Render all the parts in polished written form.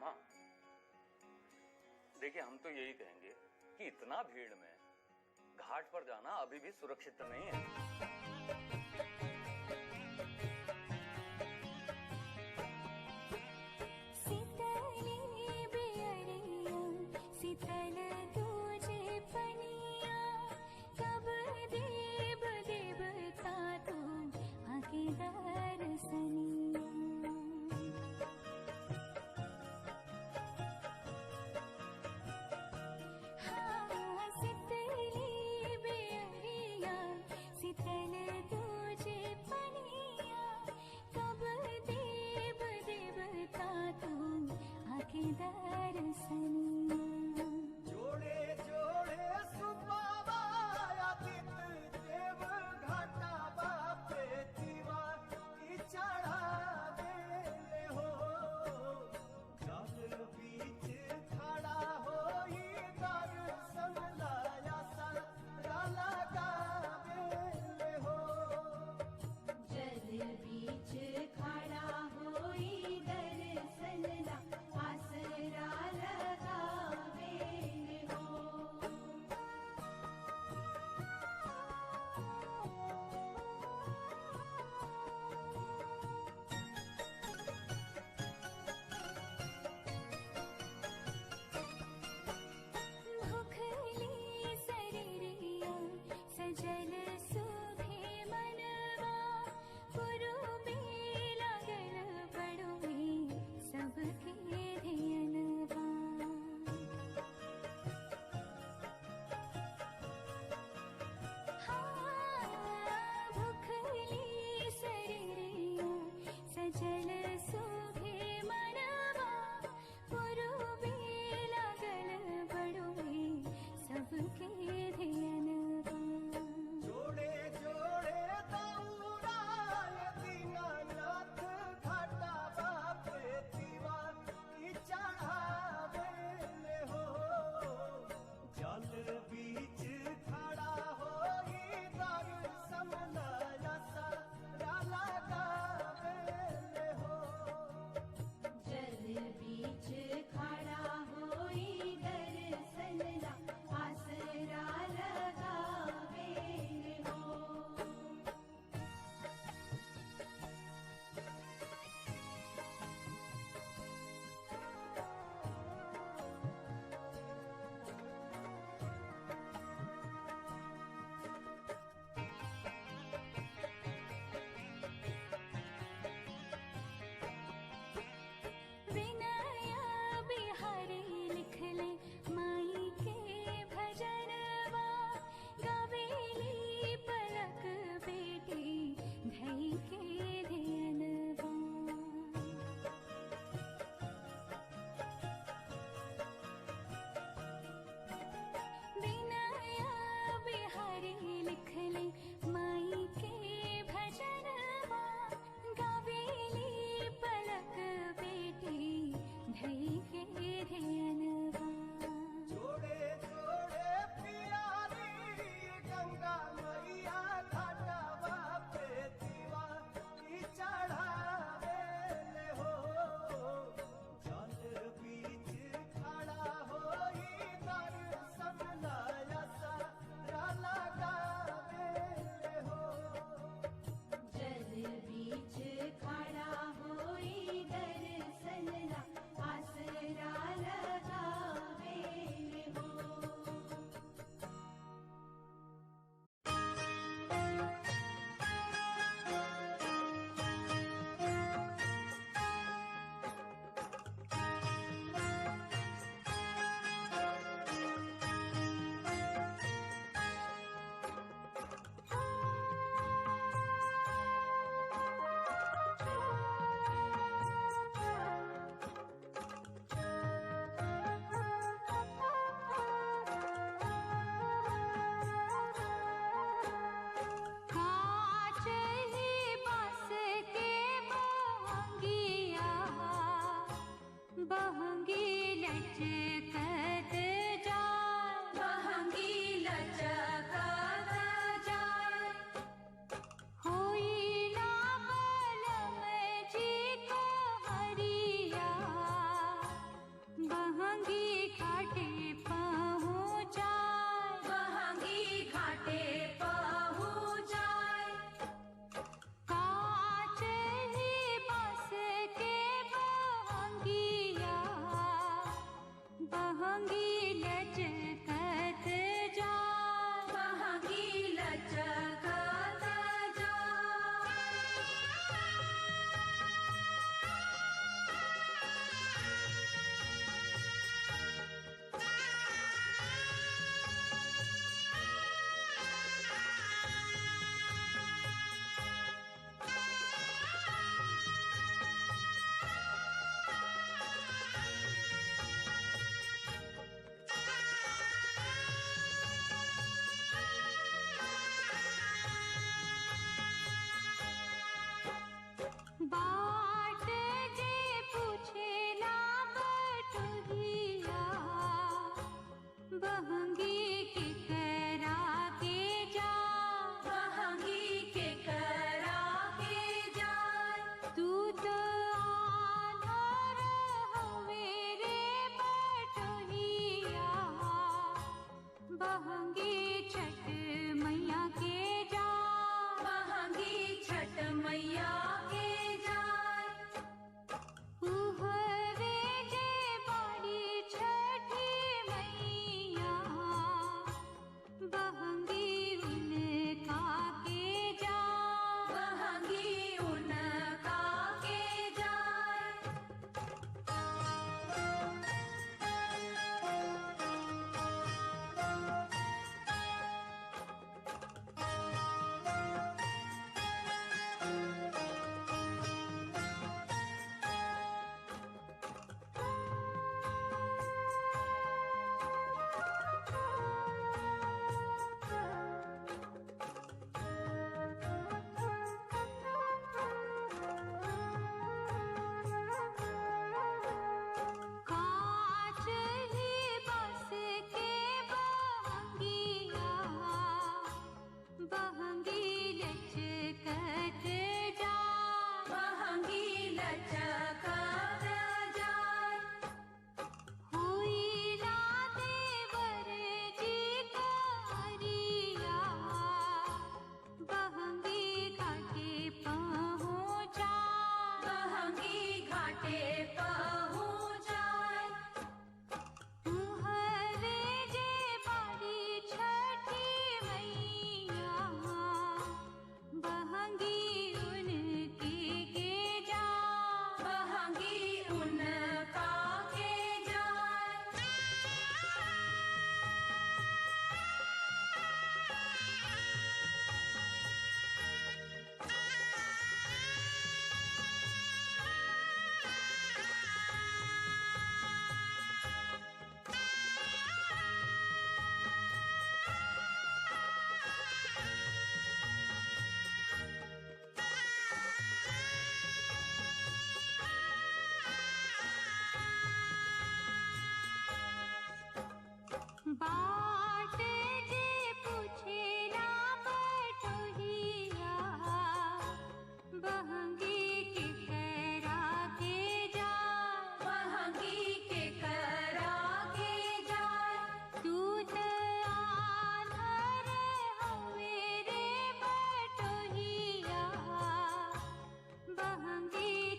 हाँ, देखिए हम तो यही कहेंगे कि इतना भीड़ में घाट पर जाना अभी भी सुरक्षित नहीं है। जोड़े जोड़े सुबाबा आदित देव घाटा बापे दीवा की चढ़ा दे हो जल बीच खड़ा हो दर्शन लाया सारा लगा दे हो जल बीच खड़ा हो दर्शन ला आसरा लगावे हो। भूखली शरीरिया सजल सुभे मनवा पुरुबे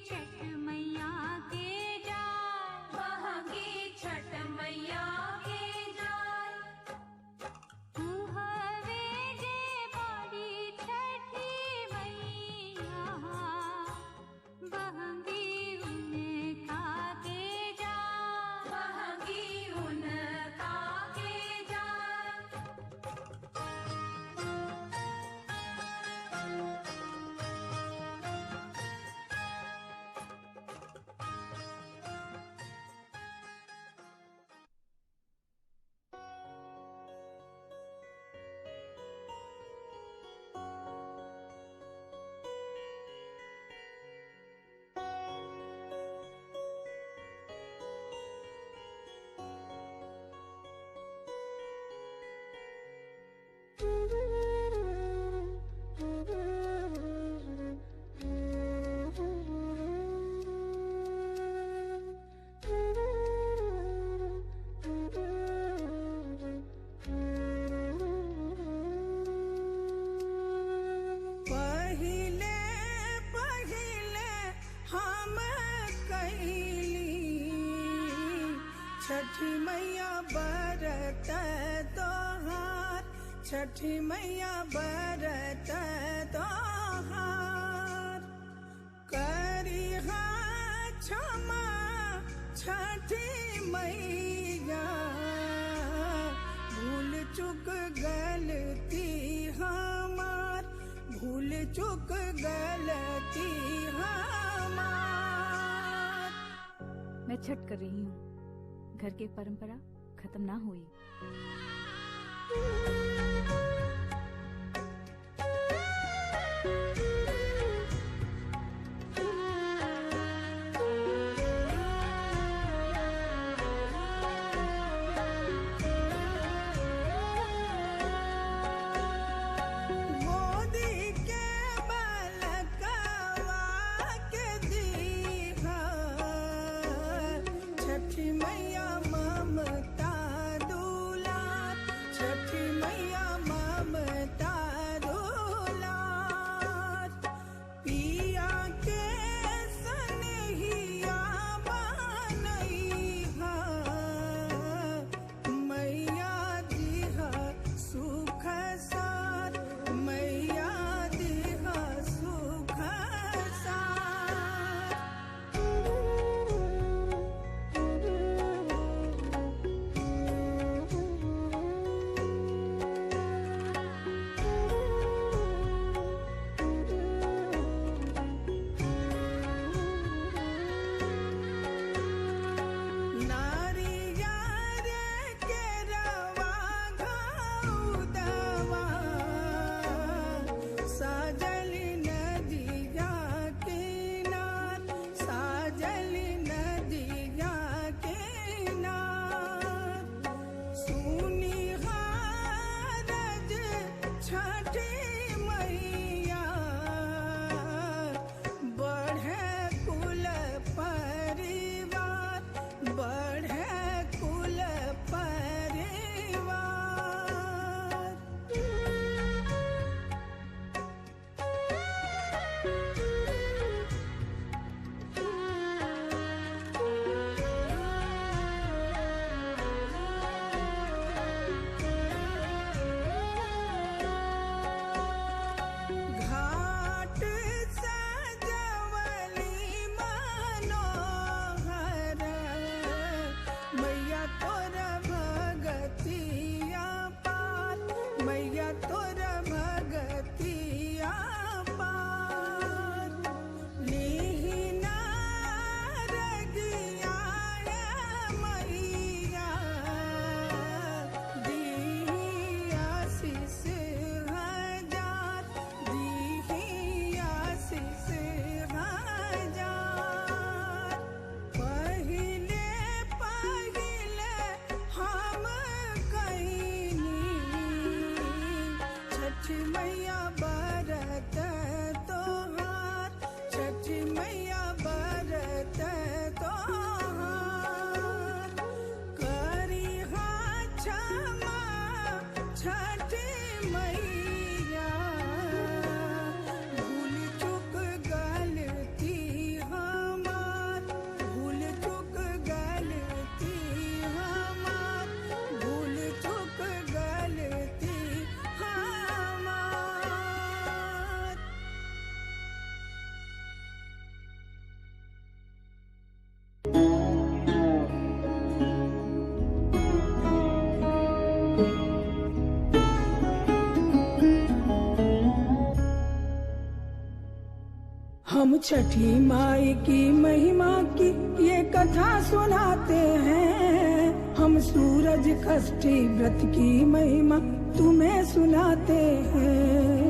छठ मैया के जाय, बहंगी छठ मैया के जाय। तू हवे जे बारी छठी मैया, बहंगी उनका के जाय, बहंगी उनका के जाय। पहिले पहिले हम कैली छठी मैया बरत तोहार, छठी मैया बरत तोहार। करिहा क्षमा छठी मैया, भूल चुक गलती हमार, भूल चुक गलती हमार। मैं छठ कर रही हूँ, घर की परंपरा खत्म ना हुई। मोदी के बलकवा के दीहा, छठी मैया ममता दुलार, छठी मैया ममता दुलार। छठी माई की महिमा की ये कथा सुनाते हैं। हम सूरज षष्ठी व्रत की महिमा तुम्हें सुनाते हैं।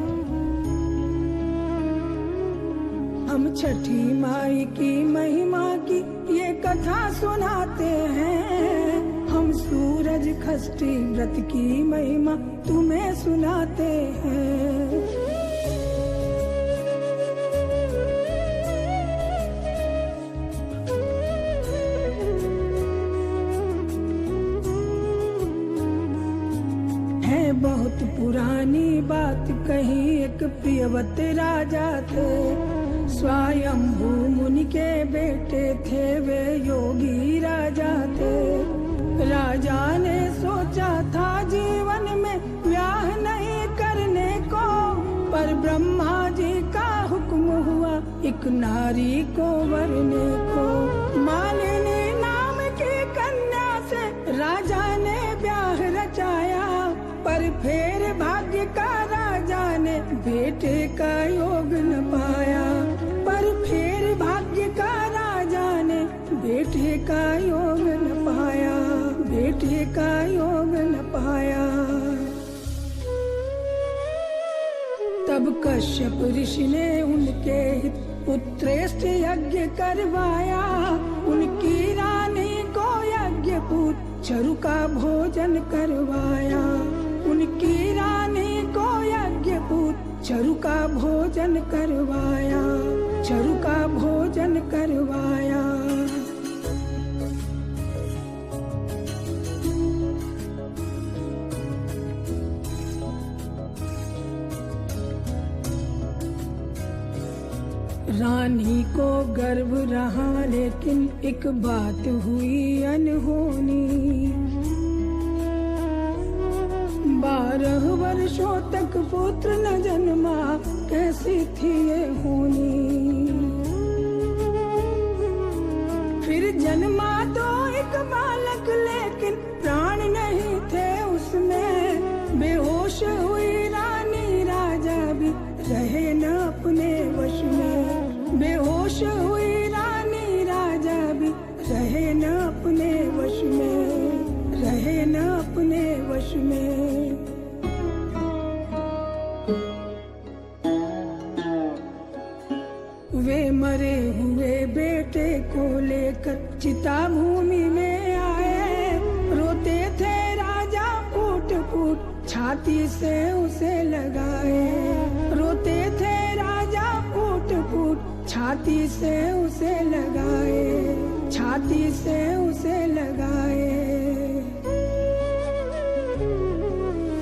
हम छठी माई की महिमा की ये कथा सुनाते हैं। हम सूरज षष्ठी व्रत की महिमा तुम्हें सुनाते हैं। है बहुत पुरानी बात कहीं एक प्रियव्रत राजा थे। स्वयंभू मुनि के बेटे थे वे योगी राजा थे। राजा ने सोचा था जीवन में ब्याह नहीं करने को, पर ब्रह्मा जी का हुक्म हुआ एक नारी को वरने को। मालिनी नाम की कन्या से राजा ने ब्याह रचाया, पर फिर भाग्य का राजा ने बेटे का योग न पाया। पर फिर भाग्य का राजा ने बेटे का योग न पाया, बेटे का योग न पाया। तब कश्यप ऋषि ने उनके हित पुत्रेष्ठ यज्ञ करवाया। उनकी रानी को यज्ञ पूत चरु का भोजन करवाया। उनकी रानी को यज्ञ पूत चरु का भोजन करवाया, चरु का भोजन करवाया। रानी को गर्व रहा लेकिन एक बात हुई अनहोनी। 12 वर्षों तक पुत्र न जन्मा, कैसी थी ये होनी। फिर जन्मा तो एक बालक लेकिन प्राण नहीं थे उसमें। बेहोश हुई रानी, राजा भी रहे न अपने वश में। बेहोश हुई रानी, राजा भी रहे न अपने वश में, रहे न अपने वश में। वे मरे हुए बेटे को लेकर चिता भूमि में आए। रोते थे राजा फूट फूट छाती से उसे लगाए। रोते थे राजा फूट फूट छाती से उसे लगाए, छाती से उसे लगाए।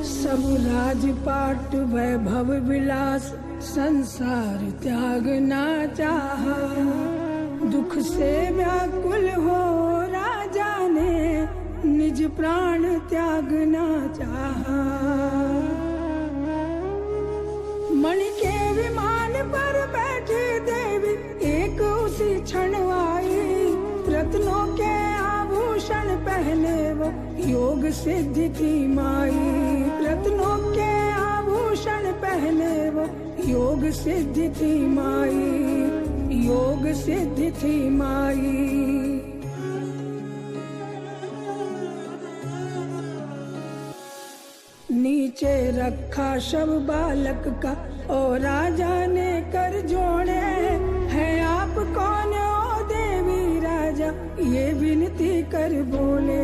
सब राजपाट वैभव विलास संसार त्यागना चाहा। दुख से व्याकुल हो राजा ने निज प्राण त्यागना चाहा। मणि के विमान पर बैठी देवी एक उसी क्षण आई। रत्नों के आभूषण पहने वो योग सिद्धि थी माई। रत्नों के आभूषण पहने वो योग सिद्धि थी माई, योग सिद्धि थी माई। नीचे रखा शव बालक का और राजा ने कर जोड़े। है आप कौन ओ देवी? राजा ये विनती कर बोले।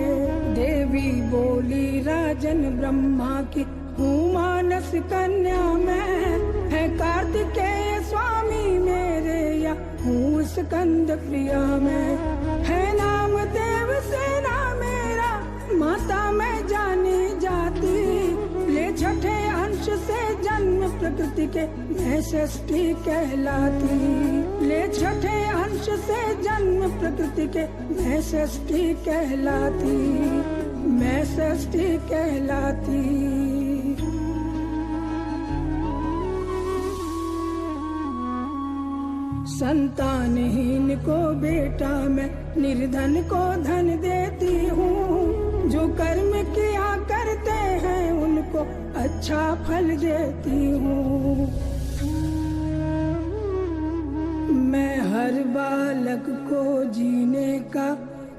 देवी बोली राजन ब्रह्मा की हूँ मानस कन्या मैं। है कार्तिकेय स्वामी मेरे या हूँ स्कंद प्रिया मैं। है नाम देव सेना मेरा, माता मैं जानी जाती। ले छठे अंश से जन्म प्रकृति के मैं षष्ठी कहलाती। ले छठे अंश से जन्म प्रकृति के मैं षष्ठी कहलाती, मैं षष्ठी कहलाती। संतानहीन को बेटा मैं, निर्धन को धन देती हूँ। जो कर्म किया करते हैं उनको अच्छा फल देती हूँ। मैं हर बालक को जीने का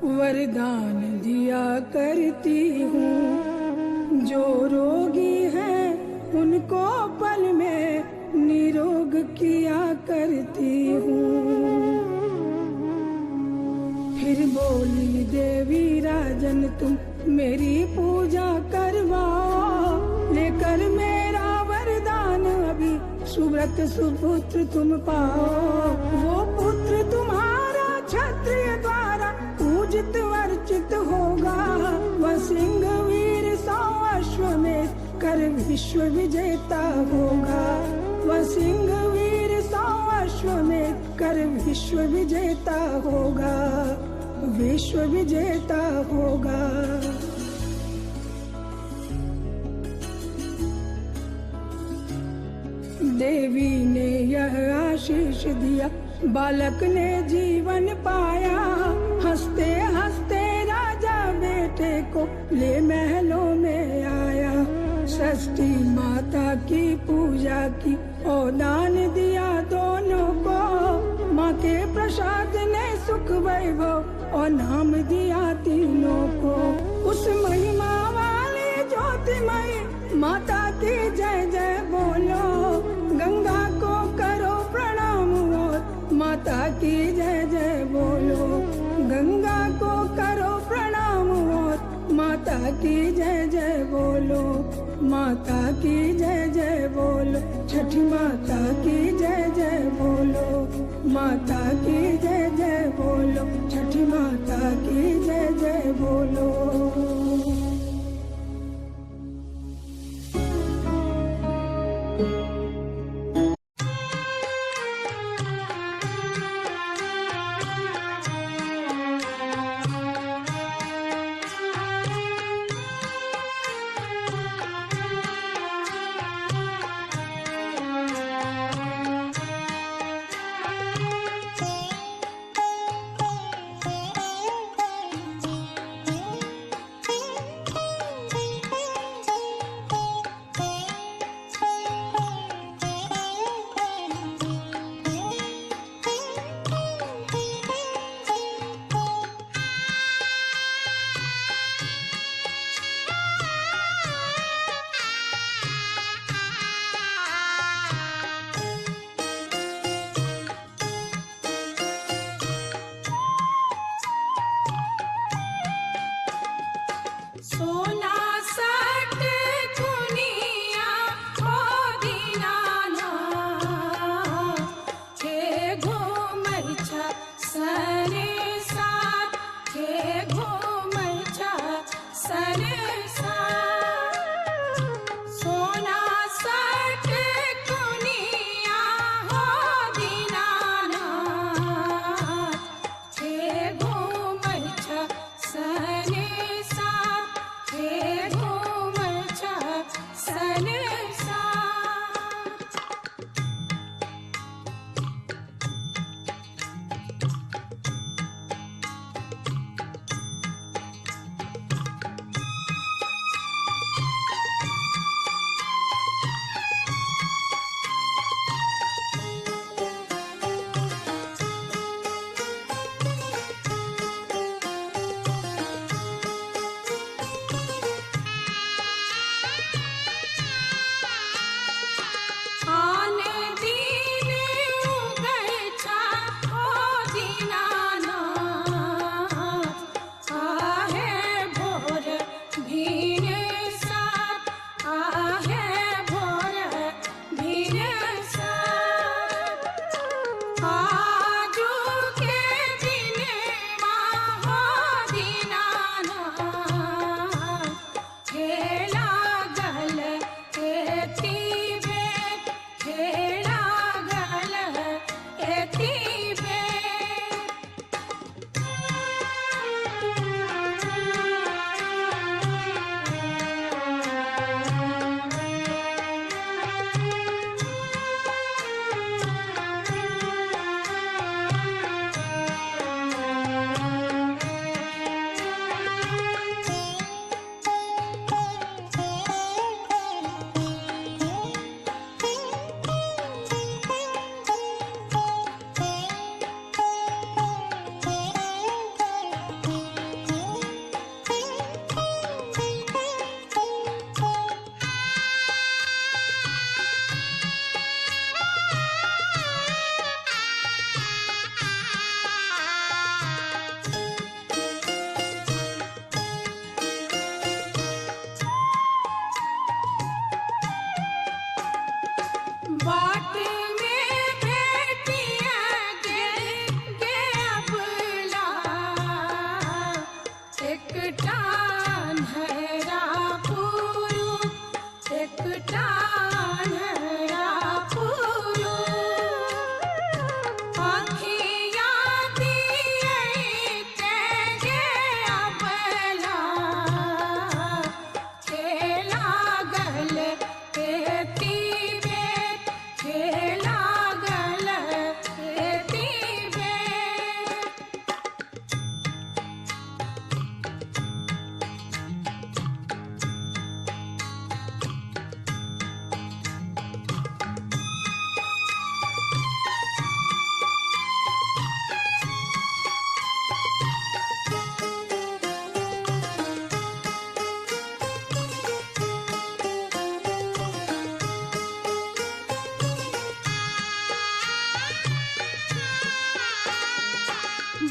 वरदान दिया करती हूँ। जो रोगी है उनको पल में निरोग किया करती हूँ। फिर बोली देवी राजन तुम मेरी पूजा करवाओ, लेकर मेरा वरदान अभी सुव्रत सुपुत्र तुम पाओ। वो पुत्र तुम्हारा क्षत्रिय द्वारा पूजित वर्चित होगा, वह सिंह वीर 100 अश्वमेध कर विश्व विजेता होगा। वह सिंह वीर 100 अश्वमेध कर विश्व विजेता होगा, विश्व विजेता होगा। देवी ने यह आशीष दिया, बालक ने जीवन पाया। हंसते हंसते राजा बेटे को ले महलों में आया। षष्ठी माता की पूजा की और दान दिया दोनों को। माँ के प्रसाद ने सुख वैभव और नाम दिया तीनों को। उस महिमा वाली ज्योतिमयी माता की जय जय बोलो। गंगा को करो प्रणाम और माता की जय जय बोलो। गंगा को करो प्रणाम और माता की जय जय बोलो। माता की जय जय बोलो, छठी माता की जय जय बोलो। माता की जय जय बोलो, छठी माता की जय जय बोलो।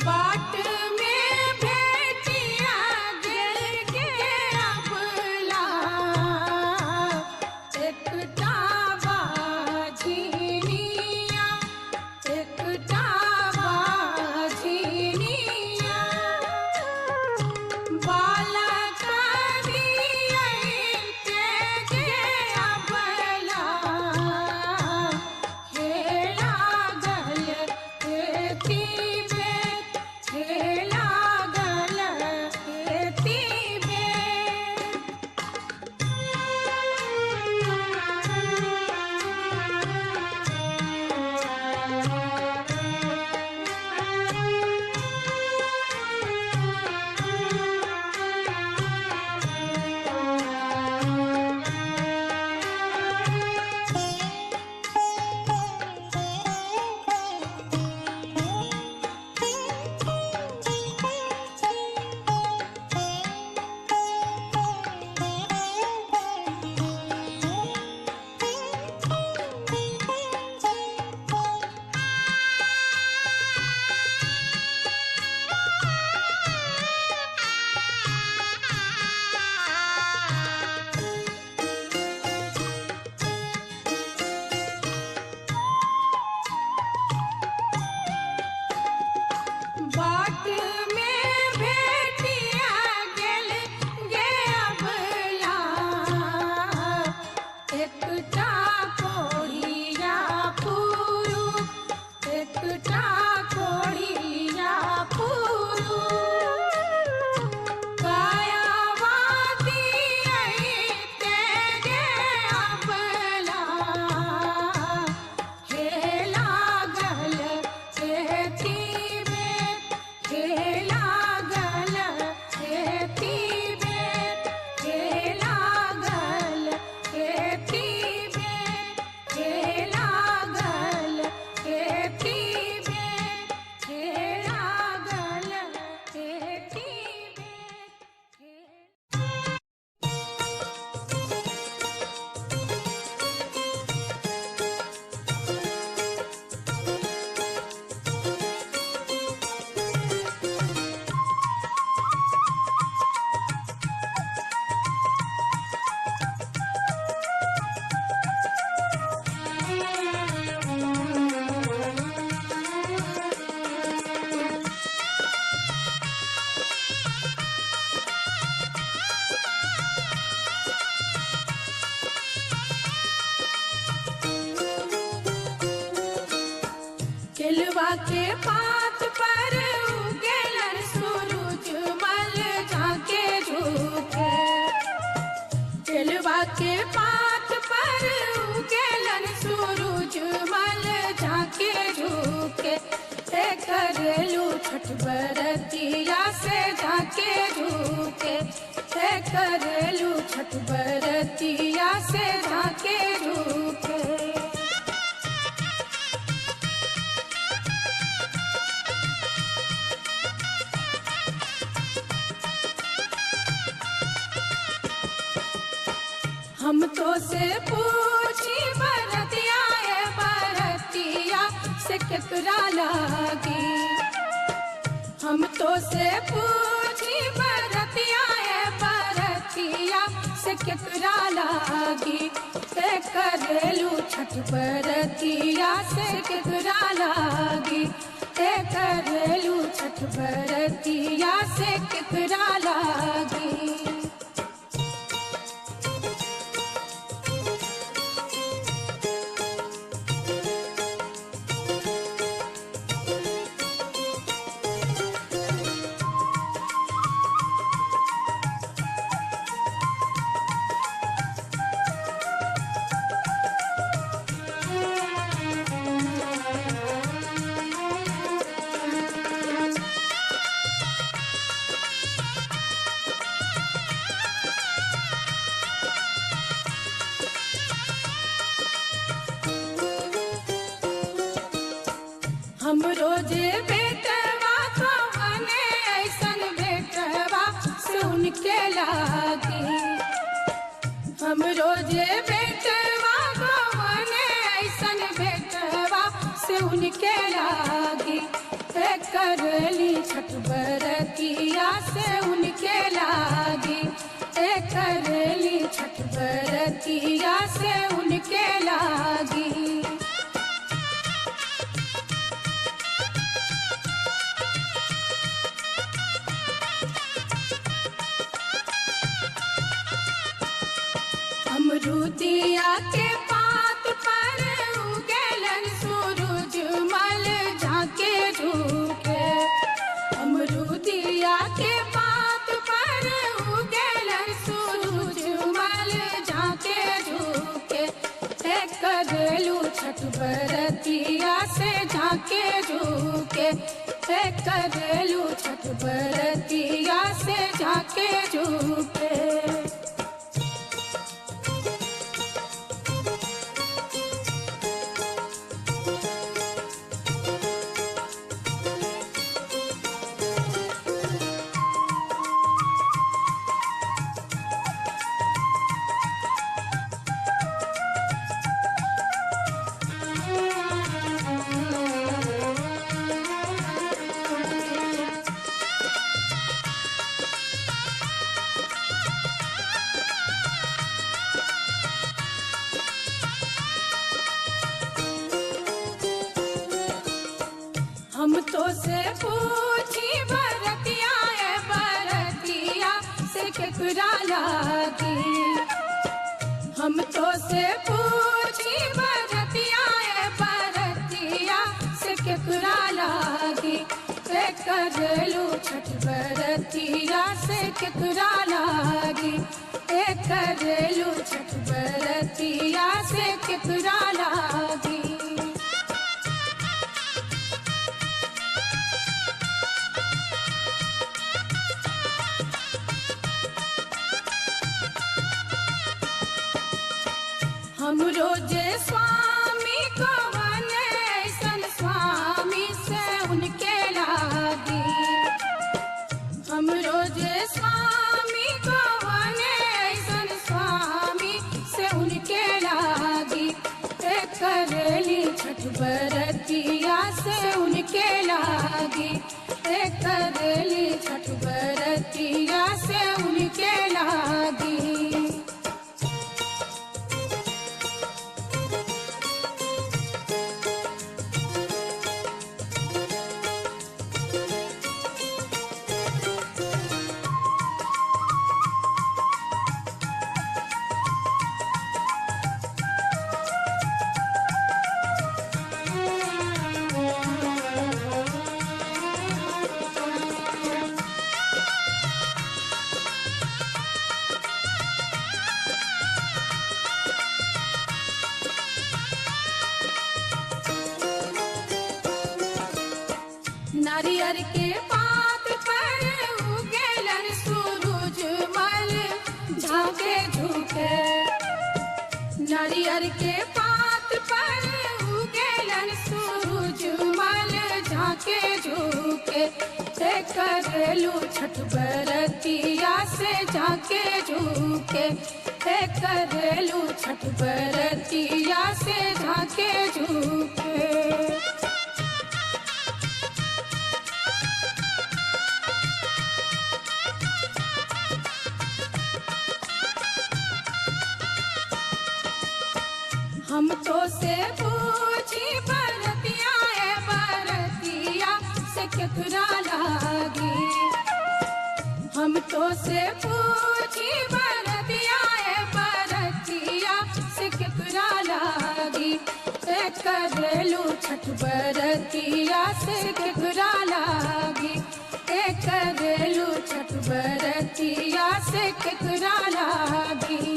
बाट में भेटिया गेल के अबला एकटा बाझिनिया एकटा बाझिनिया बालक दियैते जे अबला हे लागल एती बेर हे लागल एती बेर बाट में भेटिया गेल गे अबला एकटा कोढ़िया पुरु एकटा कोढ़िया पुरु कायावाती अइते गे अबला हे लागल एती बेर हे लागल एती बेर हे लागल एती बेर हे लागल एती बेर हे लागल एती बेर केलवा के पात पर उगेलन सूरज मल झाके झुके केलवा के पात पर उगेलन सूरज मल झाके झुके करलू छठ बरतिया से झाके झुके करलू छठ बरतिया से झाके झुके हम तो से पूछी बरतिया ए बरतिया से केकरा लागी हम तो से पूछी बरतिया ए बरतिया से केकरा लागी करलू छठ बरतिया से केकरा लागी करलू छठ बरतिया से केकरा लागी हम रोजे बेटवा तो बने ऐसन बेटवा सुन के लागी हम रोजे बेटवा तो बने ऐसन बेटवा सुन के लागी करली छठ बरतिया से उनके लागी, करली छठ बरतिया से उनके लागी। अमरूदिया के पात पर उगलन सूरज मल झाके झुके, अमरूदिया के पात पर उगलन सूरज मल झाके झुके, करलू छठ बरतिया से झाके झुके, करलू छठ बरतिया से झाके झुके। हम तो से पूछी बरतिया बरतिया से केकरा लागी, हम तो से पूछी बरतिया बरतिया से केकरा लागी, करलू छठ बरतिया से केकरा लागी, करलू छठ बरतिया से केकरा लागी। हम रोजे स्वामी को बने ऐसन स्वामी से उनके लागी, हम रोजे स्वामी को बने ऐसन स्वामी से उनके लागी, करली छठ बरतिया से उनके लागी, करली छठ बरतिया से उनके लागी। नारियर के पात पर उगलन सूरज मल झाके झुके, नारियर के पात पर उगलन सूरज मल झाके झुके, करलू छठ बरतिया से झाके झुके, करलू छठ बरतिया से झाके झुके। हम तो से पूछी बरतिया बरतिया से केकरा लागी, हम तो से पूछी बरतिया बरतिया से केकरा लागी, करलू छठ बरतिया से केकरा लागी, करलू छठ बरतिया से केकरा लागी।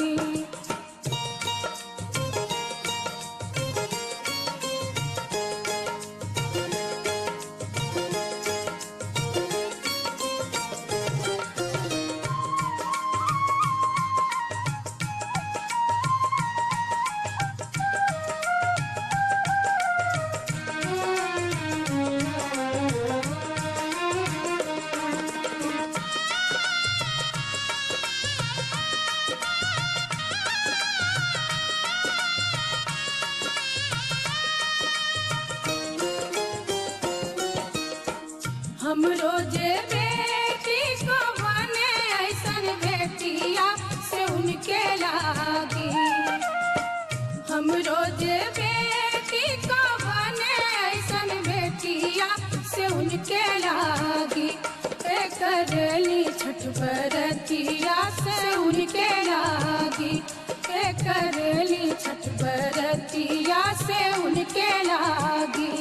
हम रोजे बेटी को बने ऐसन बेटिया से उनके लागी। हम रोजे बेटी को बने ऐसन बेटिया से उनके लागी। करली छठ बरतिया से उनके लागी। करली छठ बरतिया से उनके लागी।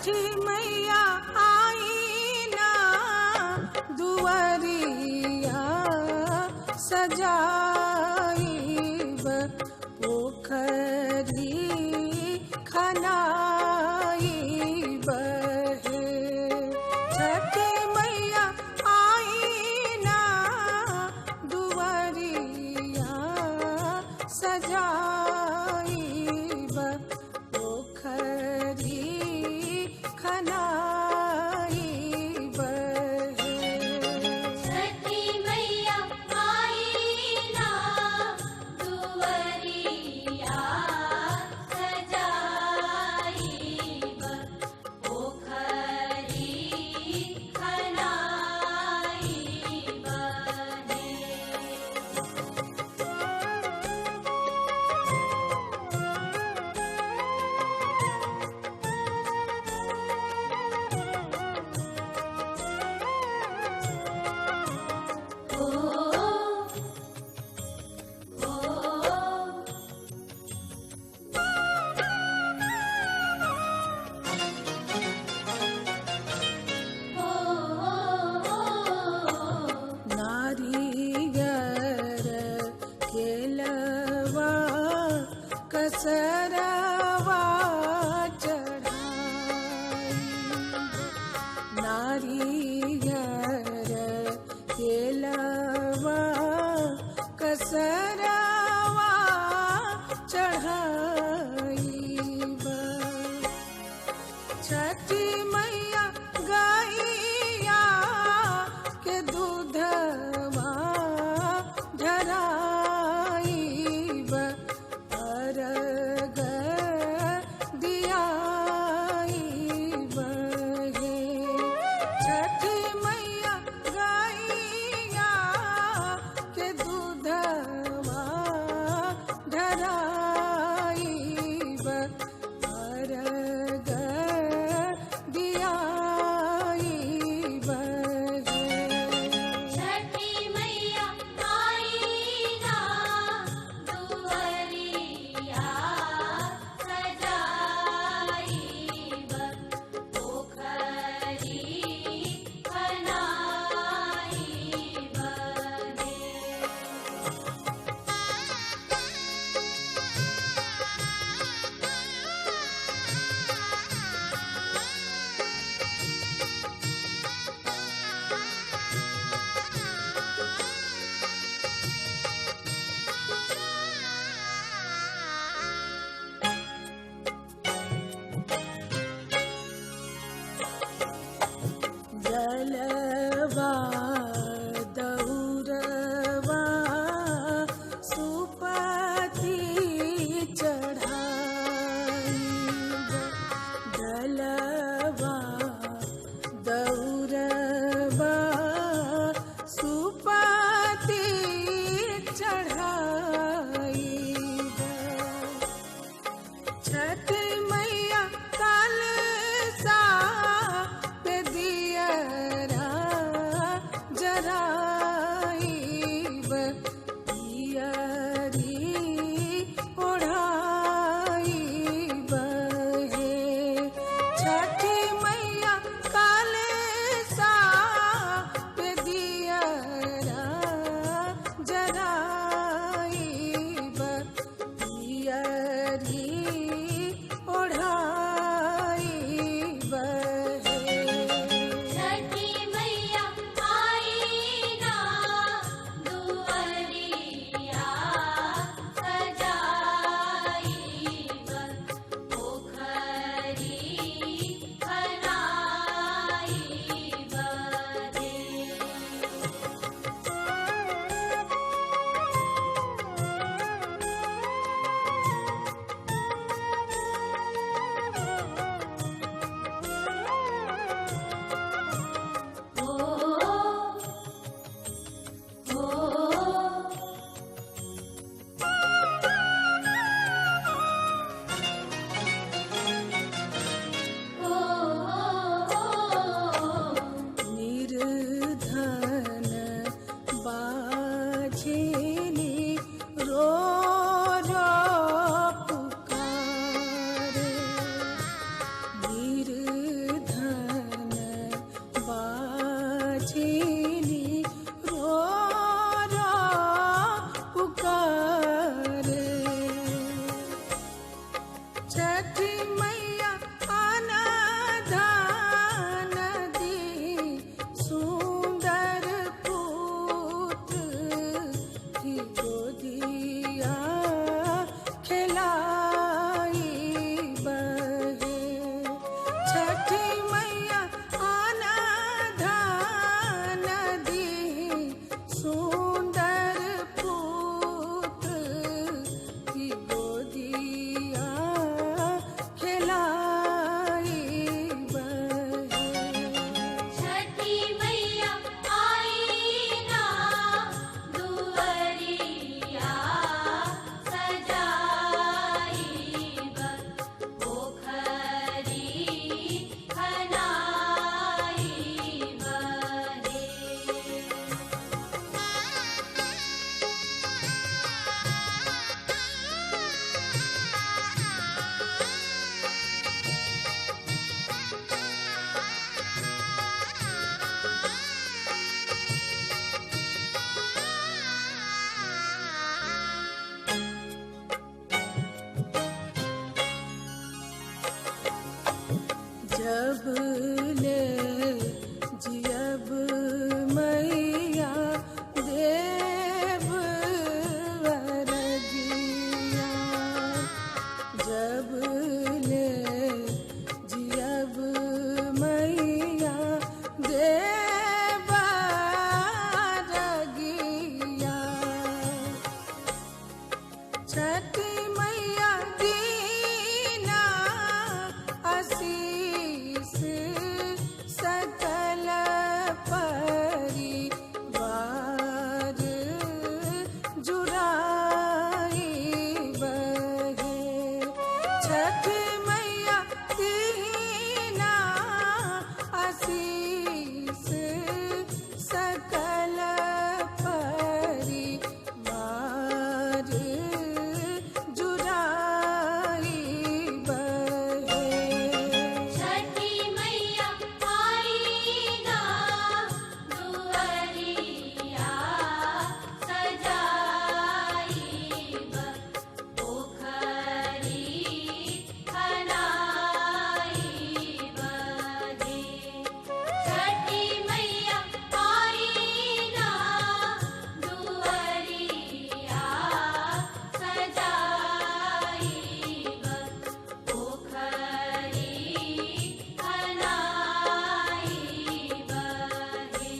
छठी मैया आई ना दुआरिया सजाईब पोखरी खनाईब हे। छठी मैया आई ना दुआरिया सजाईब पोखरी खनाईब हे। छठी मैया आई ना दुआरिया सजाईब पोखरी खनाईब हे। नारियर केलवा कसरवा चढ़ाई। नारियर केलवा कसरवा चढ़ाईब। छठी मैया गैया के दूधवा ढराईब अर्घ दियाईब हे। छठी मैया गैया के दूधवा ढराईब अर्घ दियाईब हे। छठी मैया आई ना दुआरिया सजाईब पोखरी खनाईब हे। जलवा दौरवा सुपति चढ़ाईब। जलवा दौरवा सुपति चढ़ाईब। छठी मैया कलसा पे दियरा जराईब दियरी ओढ़ाईब हे। छठी मैया कलसा पे दियरा जराईब दियरी ओढ़ाईब हे। छठी मैया आई ना दुआरिया सजाईब पोखरी खनाईब हे। छठी मैया दीना आशीष सकल परिवार जुड़ाई बहे। छठी मैया दीना आशीष सकल परिवार जुड़ाई बहे। छठी मैया आई ना दुआरिया सजाईब पोखरी खनाईब दे। छठी मैया आई ना दुआरिया सजाईब पोखरी खनाईब दे।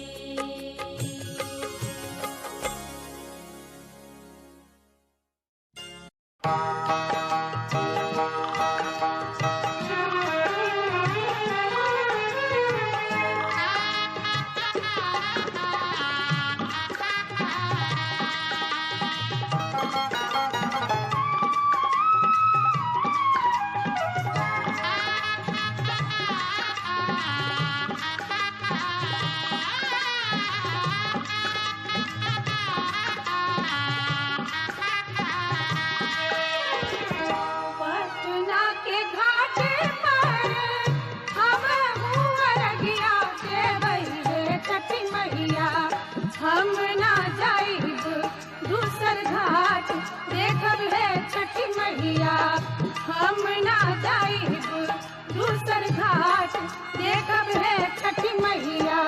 पटना के घाट पर हम मुअरगिया देवई रे छठी मैया। हम ना जाइब दूसर घाट देखब हे छठी मैया। हम ना जाइब दूसर घाट देखब हे छठी मैया।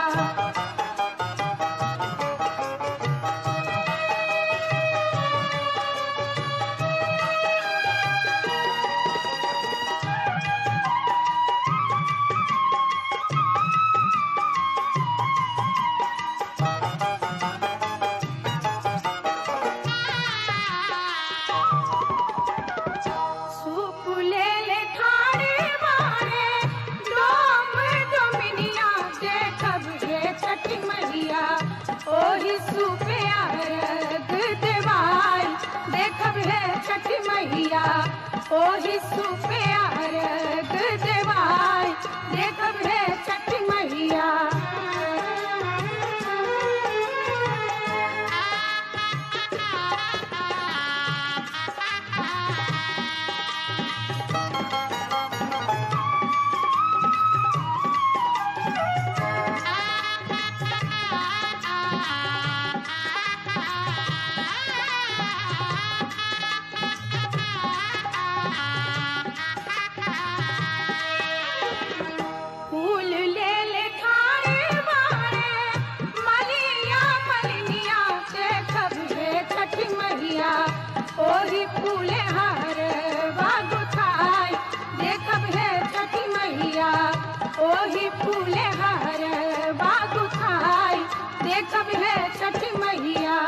सूप ले ले ठाड़े मारे डोम डोमिनिया देखब हे छठी मैया। ओही सूपे अर्घ देवाई देखब हे छठी मैया। ओही सूपे अर्घ देवाई देखब हे छठी मैया। फूल ले ले ठाड़े मारे मलिया मलिनिया देखब हे छठी मैया। ओही फूले हार बागुथाई देखब हे छठी मैया। ओही फूले हार बागुथाई देखब हे छठी मैया।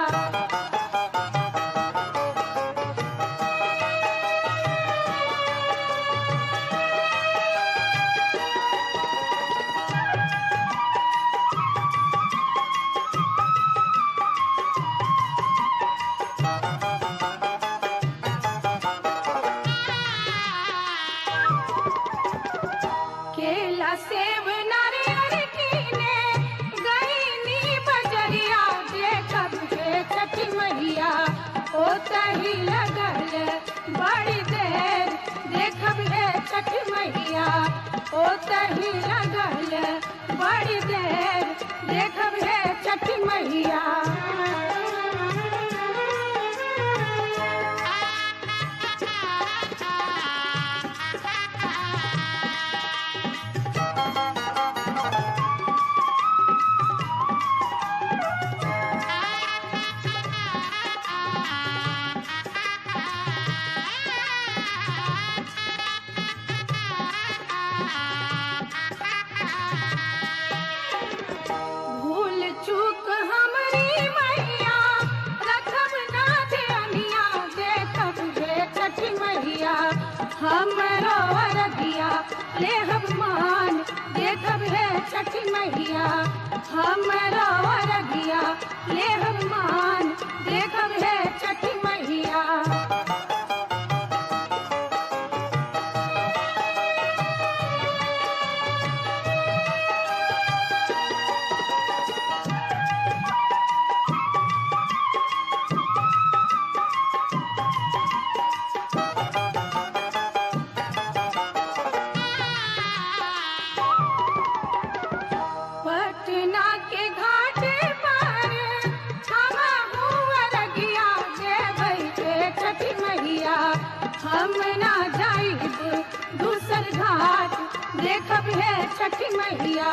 केला सेब नारियल कीने गईनी बजरिया देखब हे छठी मैया। ओतही लगल बड़ी देर देखब हे छठी मैया। ओतही लगल बड़ी देर देखब हे छठी मैया। भूल चूक हमरी मैया हमरो अरगिया ले हम मान देखब है छठी मैया हमरो अरगिया ले हम मान देखब है छठी मैया पटना के घाट पर हवा हुआ रगिया देवई के छठी मैया हम ना जाइब दूसर घाट देखब है छठी मैया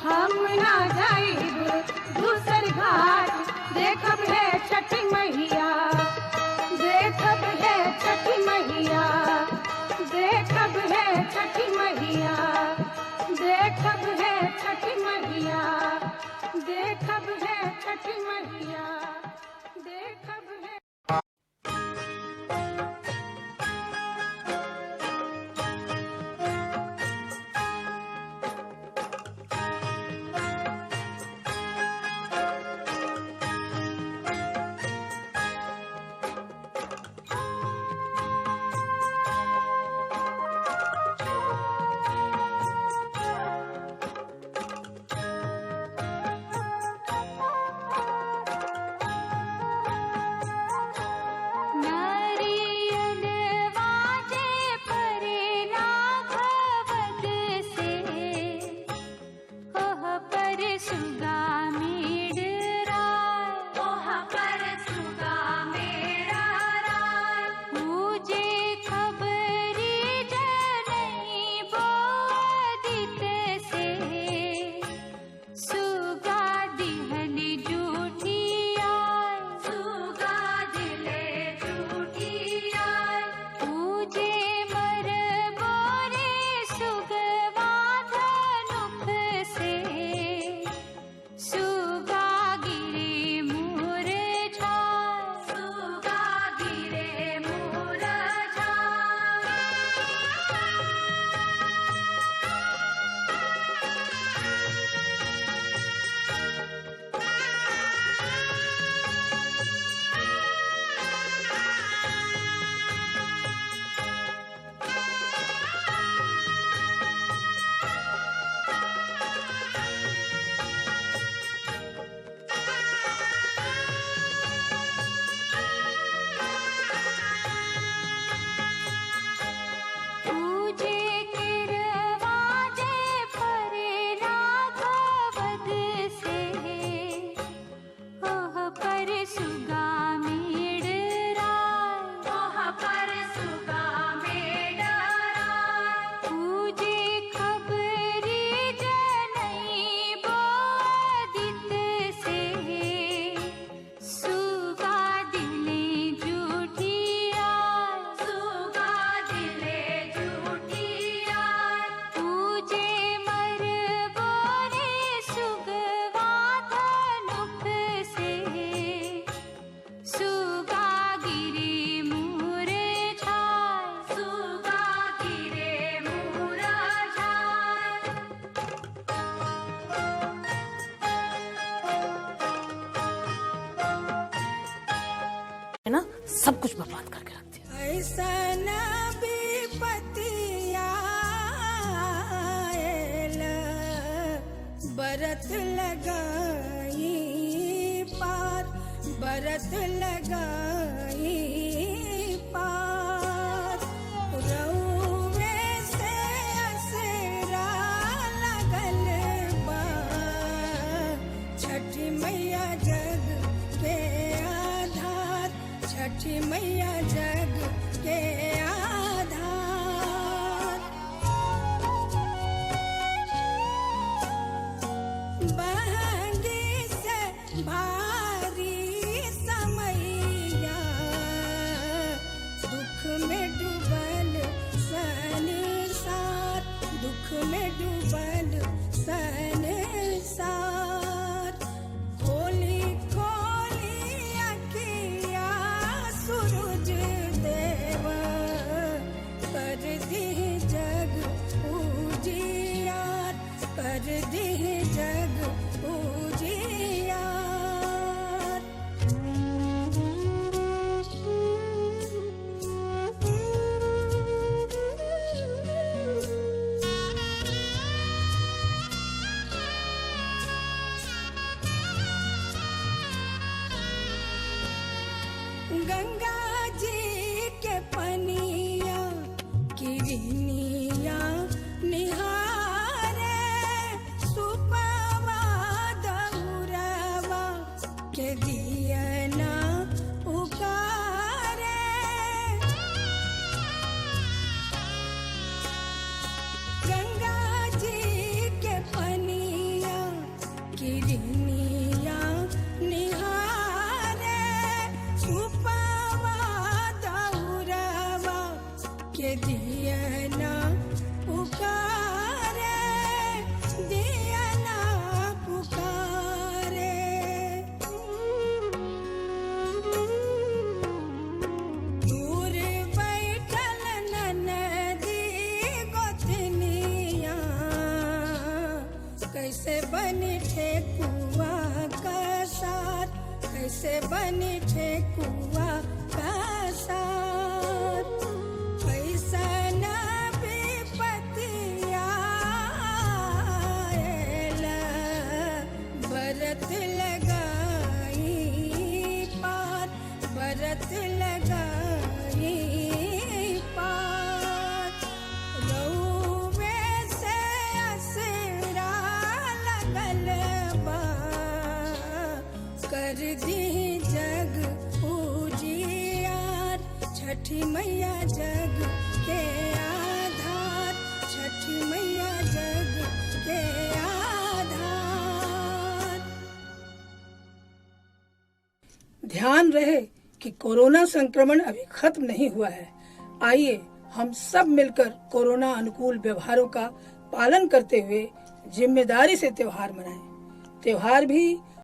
हम ना जाइब दूसर घाट देखब है छठी मैया देखब है छठी मैया देखब है छठी मैया देखब है छठी मैया देखब है छठी मैया देखब है नारियल वाजे परे लाघवत से ओह पर सुगा मेरा राय मुझे खबरी जनई बोदित से सुगा दिहल जूठी आय पूजे मर बोरे सुगवा धनुख से सुगा गिरे मोर पूजे किरवाजे परे लाघवत से ओह पर सुगा पूजे खबरी जनई बोदित से सुगा दिले जूठी आय पूजे मर बोरे सुगवा धनुख से सुगा गिरे मोर है ना, सब कुछ बर्बाद करके रख दिया। ऐसा न विपत्तिया आयल, बरत लगाई पार बरत लगाई पार रउवे से असरा लगल बा छठी मैया जग के आधार छठी मैया जग के आधार बहंगी से भारी समैया के दिया ना पुकारे, दिया ना पुकारे। दूर बैठल ननदी गोतनिया, कैसे बनी ठेकुआ का साथ, कैसे बनी ठेकुआ का साथ। पैसा न विपत्तिया आएला, बरत लगाई पार, बरत लगाई पार। रउवे से असरा लगल बा, कर दी जग उजियार। छठी मैया जग के आधार, छठी मैया जग के आधार। ध्यान रहे कि कोरोना संक्रमण अभी खत्म नहीं हुआ है। आइए हम सब मिलकर कोरोना अनुकूल व्यवहारों का पालन करते हुए जिम्मेदारी से त्योहार मनाएं। त्योहार भी